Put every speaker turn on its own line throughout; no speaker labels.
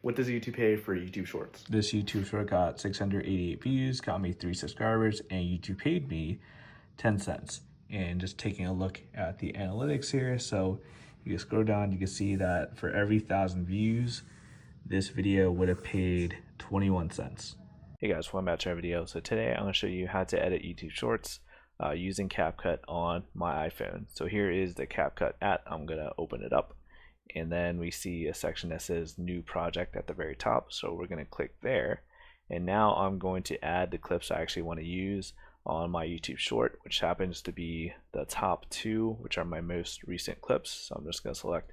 What does YouTube pay for YouTube Shorts?
This YouTube short got 688 views, got me 3 subscribers, and YouTube paid me 10 cents. And just taking a look at the analytics here, so you can scroll down, you can see that for every 1,000 views, this video would have paid 21 cents.
Hey guys, welcome back to our video. So today I'm going to show you how to edit YouTube Shorts using Capcut on my iPhone. So here is the Capcut app. I'm going to open it up, and then we see a section that says New Project at the very top. So we're going to click there, and now I'm going to add the clips I actually want to use on my YouTube Short, which happens to be the top 2, which are my most recent clips. So I'm just going to select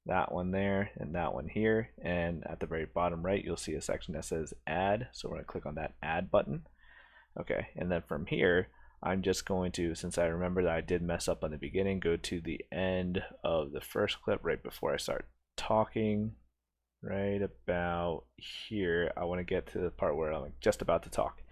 that one there and that one here, and at the very bottom right you'll see a section that says add, so we're going to click on that add button. Okay, and then from here I'm just going to, since I remember that I did mess up on the beginning, go to the end of the first clip right before I start talking. Right about here I want to get to the part where I'm just about to talk.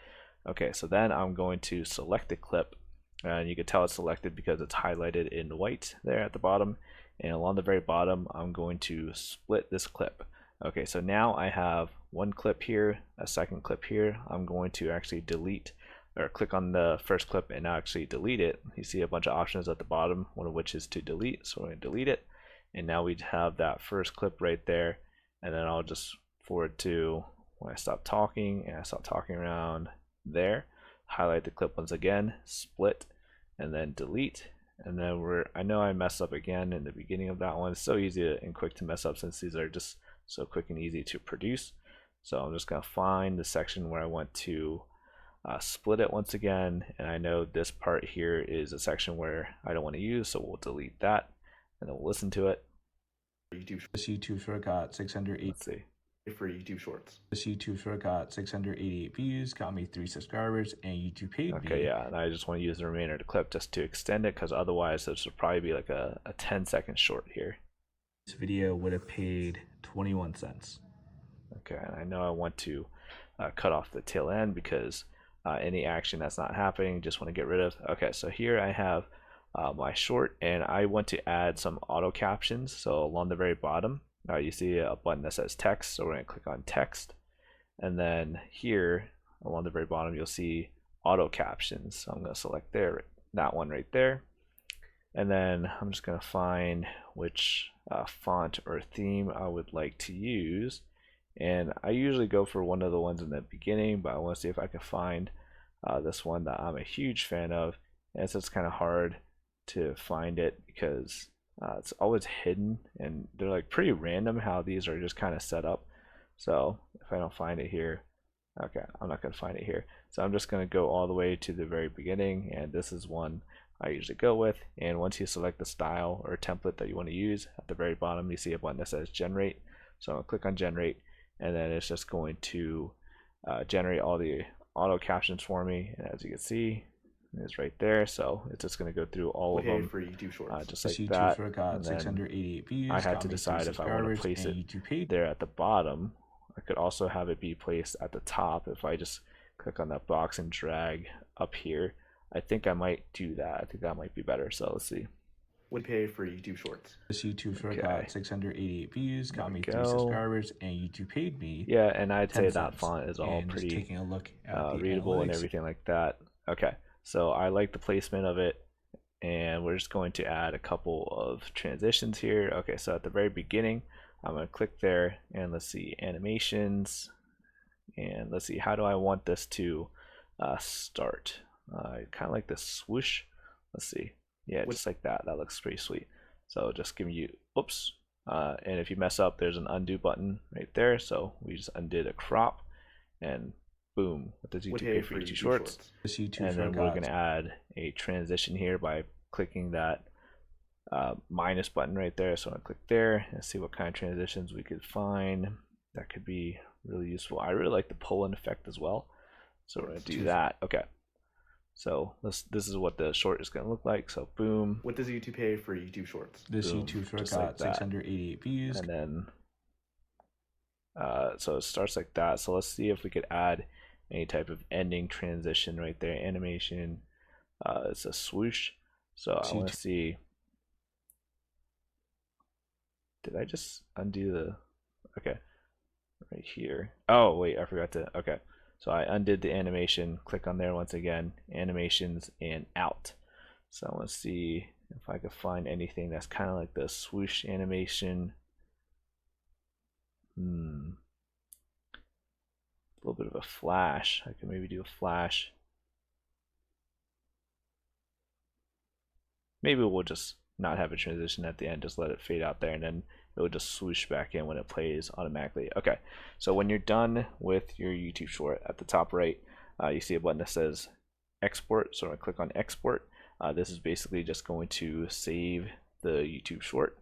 Okay, so then I'm going to select the clip, and you can tell it's selected because it's highlighted in white there at the bottom. And along the very bottom, I'm going to split this clip. Okay, so now I have one clip here, a second clip here. I'm going to actually delete, or click on the first clip and actually delete it. You see a bunch of options at the bottom, one of which is to delete. So we're going to delete it. And now we have that first clip right there. And then I'll just forward to when I stop talking, and I stop talking around there. Highlight the clip once again, split, and then delete. And then I know I messed up again in the beginning of that one. It's so easy and quick to mess up since these are just so quick and easy to produce. So I'm just going to find the section where I want to split it once again. And I know this part here is a section where I don't want to use, so we'll delete that and then we'll listen to it.
This YouTube short got 608.
Let's see.
For YouTube Shorts.
This YouTube short got 688 views, got me 3 subscribers, and YouTube paid me.
Okay, yeah, and I just want to use the remainder of the clip just to extend it, because otherwise this would probably be like a 10-second short here.
This video would have paid 21 cents.
Okay, and I know I want to cut off the tail end because any action that's not happening, just want to get rid of. Okay, so here I have my short, and I want to add some auto captions. So along the very bottom, you see a button that says text, so we're going to click on text, and then here along the very bottom you'll see auto captions, so I'm going to select there, that one right there, and then I'm just going to find which font or theme I would like to use, and I usually go for one of the ones in the beginning, but I want to see if I can find this one that I'm a huge fan of, and so it's kind of hard to find it because it's always hidden, and they're like pretty random how these are just kind of set up. So if I don't find it here, okay, I'm not going to find it here. So I'm just going to go all the way to the very beginning, and this is one I usually go with. And once you select the style or template that you want to use, at the very bottom you see a button that says generate. So I'm going to click on generate, and then it's just going to generate all the auto captions for me. And as you can see, it's right there, so it's just going to go through all of them
for YouTube Shorts.
just like
YouTube
that.
short got
And then
688 views,
I had
got
to
me 3
decide if I want to
subscribers,
place
and
it
YouTube paid.
there at the bottom. I could also have it be placed at the top if I just click on that box and drag up here. I think I might do that. I think that might be better. So let's see.
Would pay for YouTube Shorts.
This YouTube short
Okay.
got 688 views, got me 3
go.
subscribers, and YouTube paid me.
Yeah, and I'd say
10
that
cents.
font is all
And just
pretty
taking a look at the
readable and
analytics.
everything like that. Okay, so I like the placement of it, and we're just going to add a couple of transitions here. Okay, so at the very beginning, I'm going to click there, and let's see, animations, and let's see, how do I want this to start? I kind of like this swoosh. Let's see, yeah, just like that. That looks pretty sweet. So just give you, oops, and if you mess up, there's an undo button right there. So we just undid a crop, and boom, what does YouTube pay for YouTube Shorts?
This YouTube
And then
short
we're
got
going to add a transition here by clicking that minus button right there. So I'm going to click there and see what kind of transitions we could find that could be really useful. I really like the pull-in effect as well, so we're going to do that. Okay, so this is what the short is going to look like. So boom.
What does YouTube pay for YouTube Shorts?
This
Boom,
YouTube short
just
got
like that.
688 views.
And then so it starts like that. So let's see if we could add any type of ending transition right there. Animation, it's a swoosh. So I want to see, did I just undo the, okay, right here. Oh, wait, I forgot to, okay. So I undid the animation, click on there once again, animations and out. So let's see if I could find anything that's kind of like the swoosh animation. A little bit of a flash. I could maybe do a flash. Maybe we'll just not have a transition at the end, just let it fade out there, and then it'll just swoosh back in when it plays automatically. Okay, so when you're done with your YouTube short, at the top right, you see a button that says export. So I'm going to click on export. This is basically just going to save the YouTube short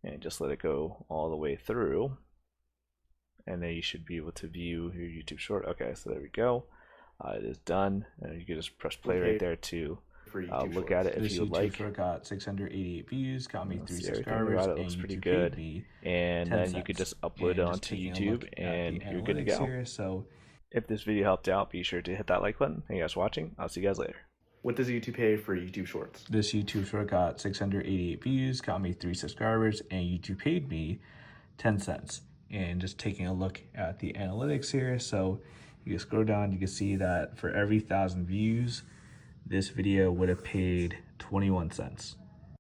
and just let it go all the way through. And then you should be able to view your YouTube short. Okay, so there we go. It is done. And you can just press play right there to look at it if you would like.
This YouTube short got 688 views, got me 3
Everything
subscribers,
about it
and
looks pretty
YouTube
good.
paid me
And
10
then you could just upload it onto YouTube and you're good to go.
Here, so
if this video helped out, be sure to hit that like button. Thank you guys for watching. I'll see you guys later.
What does YouTube pay for YouTube Shorts?
This YouTube short got 688 views, got me 3 subscribers, and YouTube paid me 10 cents. And just taking a look at the analytics here, so you can scroll down, you can see that for every 1,000 views, this video would have paid 21 cents.